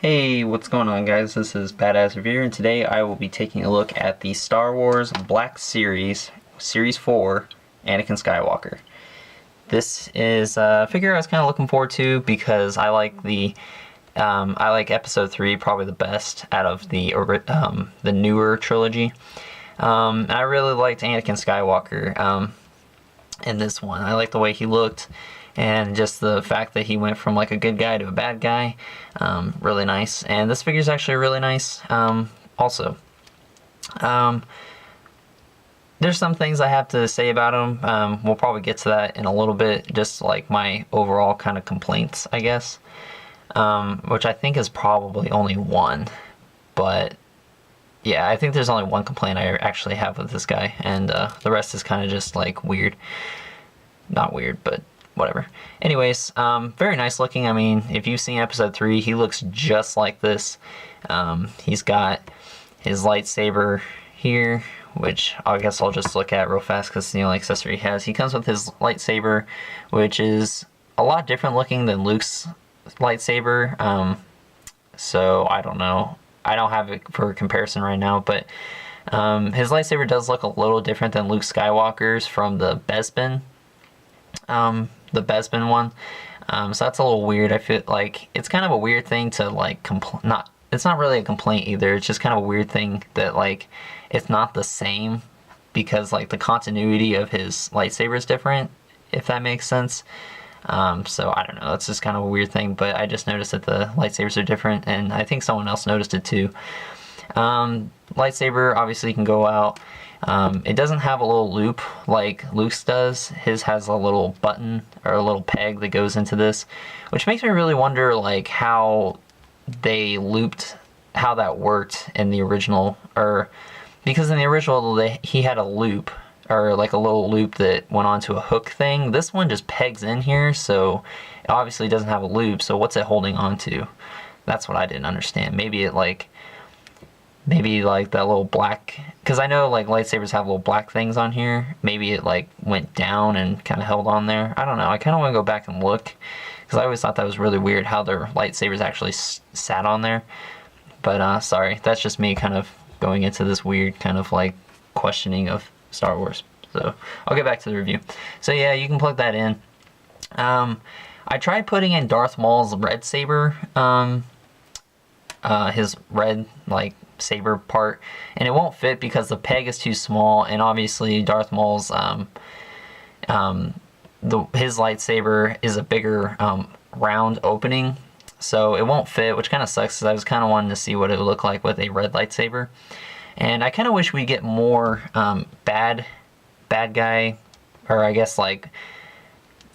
Hey, what's going on, guys? This is Badass Revere, and today I will be taking a look at the Star Wars Black Series, Series 4, Anakin Skywalker. This is a figure I was kind of looking forward to because I like I like Episode 3 probably the best out of the newer trilogy. And I really liked Anakin Skywalker in this one. I like the way he looked, and just the fact that he went from like a good guy to a bad guy, really nice. And this figure's actually really nice, also. There's some things I have to say about him. We'll probably get to that in a little bit, just like my overall kind of complaints, I guess. Which I think is probably only one, but yeah, I think there's only one complaint I actually have with this guy, and the rest is kind of just like weird. Not weird, but whatever. Anyways, very nice looking. I mean, if you've seen Episode 3, he looks just like this. He's got his lightsaber here, which I guess I'll just look at real fast because it's the only accessory he has. He comes with his lightsaber, which is a lot different looking than Luke's lightsaber. So I don't know. I don't have it for comparison right now, but his lightsaber does look a little different than Luke Skywalker's from the Bespin. The Bespin one. So that's a little weird. I feel like it's kind of a weird thing to like it's not really a complaint either. It's just kind of a weird thing that like it's not the same because like the continuity of his lightsaber is different, if that makes sense. So I don't know, that's just kind of a weird thing, but I just noticed that the lightsabers are different, and I think someone else noticed it too. Lightsaber obviously can go out. It doesn't have a little loop like Luke's does. His has a little button or a little peg that goes into this, which makes me really wonder like how they looped, how that worked in the original, or because in the original he had a loop or like a little loop that went onto a hook thing. This one just pegs in here, so it obviously doesn't have a loop, so what's it holding on to? That's what I didn't understand. Maybe that little black, because I know like lightsabers have little black things on here. Maybe it like went down and kind of held on there. I don't know. I kind of want to go back and look because I always thought that was really weird how their lightsabers actually sat on there. But sorry, that's just me kind of going into this weird kind of like questioning of Star Wars. So I'll get back to the review. So yeah, you can plug that in. I tried putting in Darth Maul's red saber, his red like saber part, and it won't fit because the peg is too small, and obviously Darth Maul's his lightsaber is a bigger round opening, so it won't fit, which kind of sucks because I was kind of wanting to see what it would look like with a red lightsaber. And I kind of wish we get more bad guy, or I guess like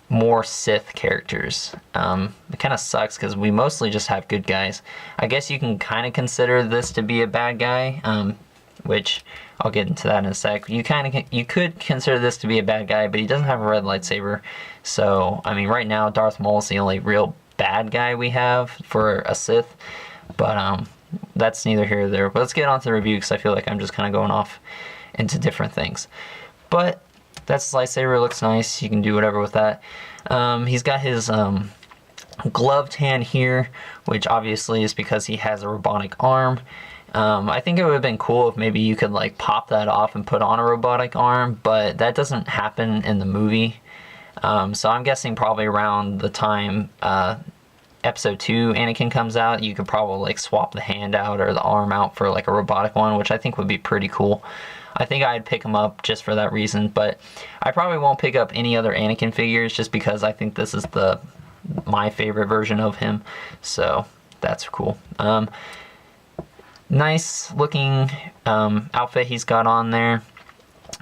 more Sith characters. It kind of sucks because we mostly just have good guys. I guess you can kind of consider this to be a bad guy, which I'll get into that in a sec. You could consider this to be a bad guy, but he doesn't have a red lightsaber. So I mean, right now Darth Maul is the only real bad guy we have for a Sith, but that's neither here nor there. But let's get on to the review because I feel like I'm just kind of going off into different things. But that's his lightsaber. It looks nice. You can do whatever with that. He's got his gloved hand here, which obviously is because he has a robotic arm. I think it would have been cool if maybe you could like pop that off and put on a robotic arm, but that doesn't happen in the movie. So I'm guessing probably around the time Episode 2 Anakin comes out, you could probably like swap the hand out or the arm out for like a robotic one, which I think would be pretty cool. I think I'd pick him up just for that reason, but I probably won't pick up any other Anakin figures just because I think this is my favorite version of him, so that's cool. Nice looking outfit he's got on there.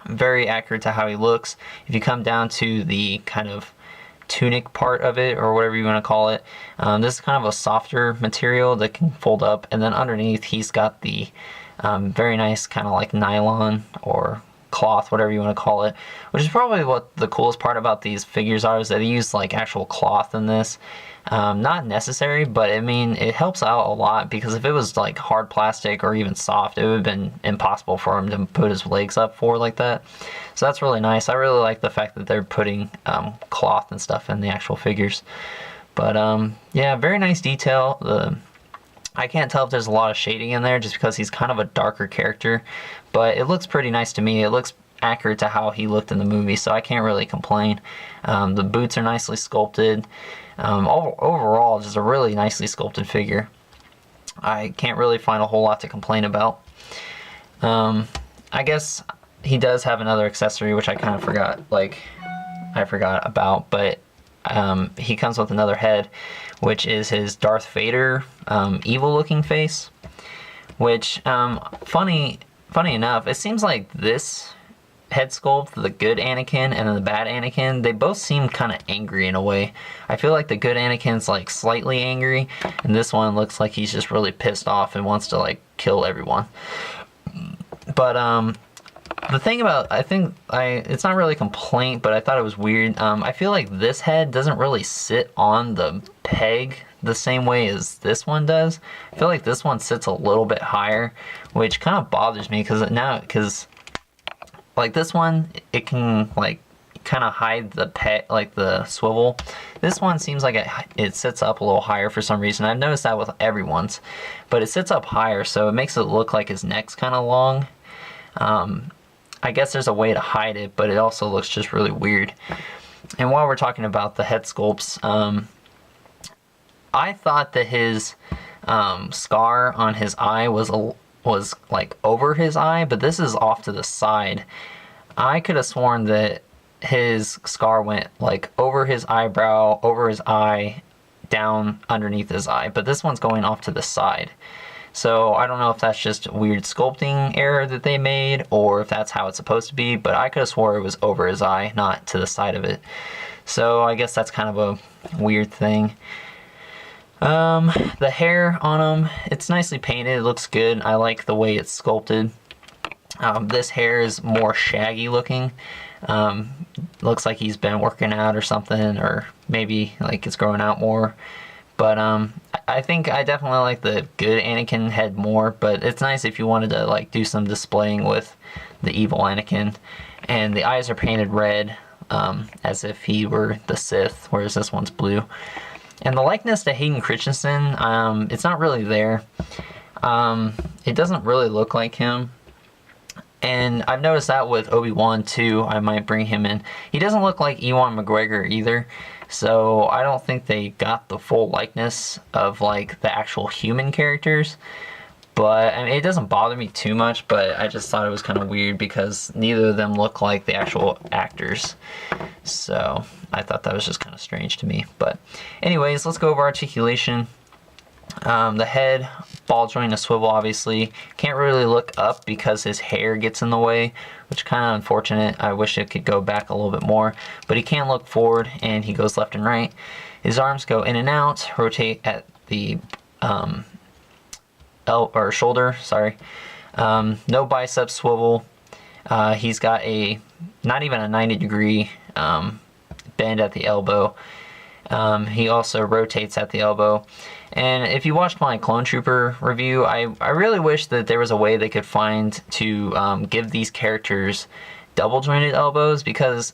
Very accurate to how he looks. If you come down to the kind of tunic part of it, or whatever you want to call it, this is kind of a softer material that can fold up, and then underneath he's got the very nice kind of like nylon or cloth, whatever you want to call it, which is probably what the coolest part about these figures are, is that they use like actual cloth in this. Not necessary, but I mean it helps out a lot, because if it was like hard plastic or even soft, it would have been impossible for him to put his legs up for like that. So that's really nice. I really like the fact that they're putting cloth and stuff in the actual figures. But yeah, very nice detail. I can't tell if there's a lot of shading in there just because he's kind of a darker character, but it looks pretty nice to me. It looks accurate to how he looked in the movie, so I can't really complain. The boots are nicely sculpted. Overall, just a really nicely sculpted figure. I can't really find a whole lot to complain about. I guess he does have another accessory, which I kind of forgot, I forgot about, but he comes with another head, which is his Darth Vader evil-looking face, which, funny enough, it seems like this head sculpt, the good Anakin and then the bad Anakin, they both seem kind of angry in a way. I feel like the good Anakin's like slightly angry, and this one looks like he's just really pissed off and wants to like kill everyone. But the thing about, it's not really a complaint, but I thought it was weird. I feel like this head doesn't really sit on the peg the same way as this one does. I feel like this one sits a little bit higher, which kind of bothers me because like this one, it can like kind of hide the like the swivel. This one seems like it sits up a little higher for some reason. I've noticed that with everyone's, but it sits up higher, so it makes it look like his neck's kind of long. I guess there's a way to hide it, but it also looks just really weird. And while we're talking about the head sculpts, I thought that his scar on his eye was like over his eye, but this is off to the side. I could have sworn that his scar went like over his eyebrow, over his eye, down underneath his eye, but this one's going off to the side. So I don't know if that's just a weird sculpting error that they made, or if that's how it's supposed to be, but I could have swore it was over his eye, not to the side of it. So I guess that's kind of a weird thing. The hair on him, it's nicely painted, it looks good. I like the way it's sculpted. This hair is more shaggy looking. Looks like he's been working out or something, or maybe like it's growing out more. But I think I definitely like the good Anakin head more, but it's nice if you wanted to like do some displaying with the evil Anakin. And the eyes are painted red, as if he were the Sith, whereas this one's blue. And the likeness to Hayden Christensen, it's not really there. It doesn't really look like him. And I've noticed that with Obi-Wan too. I might bring him in. He doesn't look like Ewan McGregor either. So I don't think they got the full likeness of like the actual human characters. But I mean, it doesn't bother me too much, but I just thought it was kind of weird because neither of them look like the actual actors. So I thought that was just kind of strange to me. But anyways, let's go over articulation. The head, ball joint, a swivel, obviously. Can't really look up because his hair gets in the way, which is kind of unfortunate. I wish it could go back a little bit more. But he can look forward, and he goes left and right. His arms go in and out, rotate at the shoulder, sorry. No bicep swivel. He's got not even a 90-degree bend at the elbow. He also rotates at the elbow. And if you watched my Clone Trooper review, I really wish that there was a way they could find to give these characters double jointed elbows, because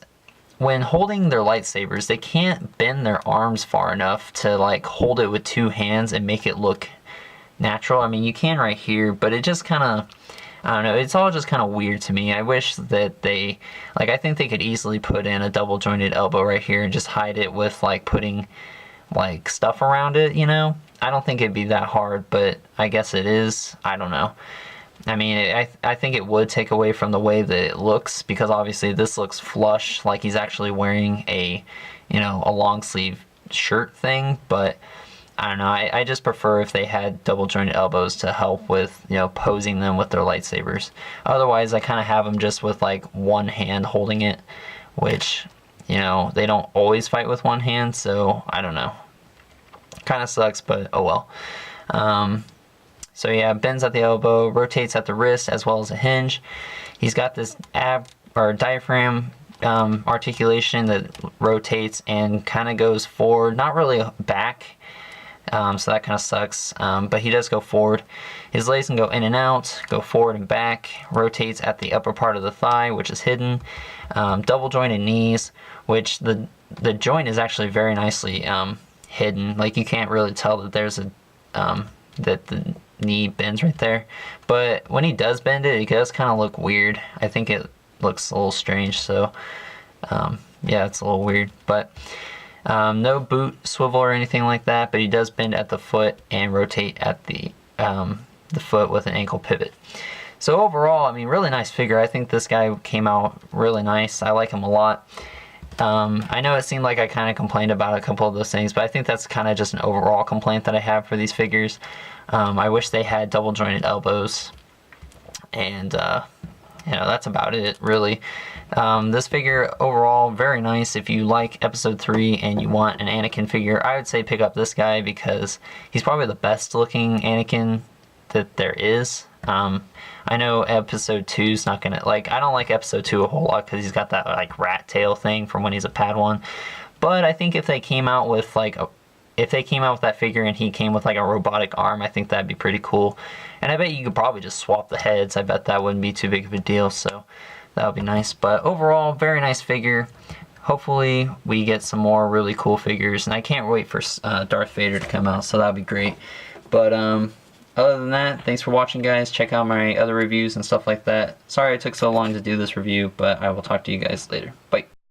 when holding their lightsabers, they can't bend their arms far enough to like hold it with two hands and make it look natural. I mean, you can right here, but it just kind of, I don't know, it's all just kind of weird to me. I wish that they, like, I think they could easily put in a double jointed elbow right here and just hide it with like putting like stuff around it, you know? I don't think it'd be that hard, but I guess it is. I don't know. I mean, I think it would take away from the way that it looks, because obviously this looks flush, like he's actually wearing a long sleeve shirt thing, but I don't know, I just prefer if they had double jointed elbows to help with, posing them with their lightsabers. Otherwise, I kind of have them just with like one hand holding it, which, they don't always fight with one hand, so I don't know. Kind of sucks, but oh well. So yeah, bends at the elbow, rotates at the wrist as well as a hinge. He's got this diaphragm articulation that rotates and kind of goes forward, not really back. So that kind of sucks, but he does go forward. His legs can go in and out, go forward and back, rotates at the upper part of the thigh, which is hidden. Double jointed knees, which the joint is actually very nicely hidden. Like, you can't really tell that there's a that the knee bends right there. But when he does bend it, it does kind of look weird. I think it looks a little strange, so yeah, it's a little weird. But no boot swivel or anything like that, but he does bend at the foot and rotate at the foot with an ankle pivot. So overall, I mean, really nice figure. I think this guy came out really nice. I like him a lot. I know it seemed like I kind of complained about a couple of those things, but I think that's kind of just an overall complaint that I have for these figures. I wish they had double jointed elbows, and you know, that's about it, really. This figure overall, very nice. If you like episode 3 and you want an Anakin figure, I would say pick up this guy because he's probably the best looking Anakin that there is. I know episode 2 is not gonna, like, I don't like episode 2 a whole lot because he's got that like rat tail thing from when he's a Padawan. But I think if they came out with like if they came out with that figure and he came with like a robotic arm, I think that'd be pretty cool. And I bet you could probably just swap the heads. I bet that wouldn't be too big of a deal, so that would be nice. But overall, very nice figure. Hopefully we get some more really cool figures, and I can't wait for Darth Vader to come out, so that'd be great. But other than that, thanks for watching, guys. Check out my other reviews and stuff like that. Sorry it took so long to do this review, but I will talk to you guys later.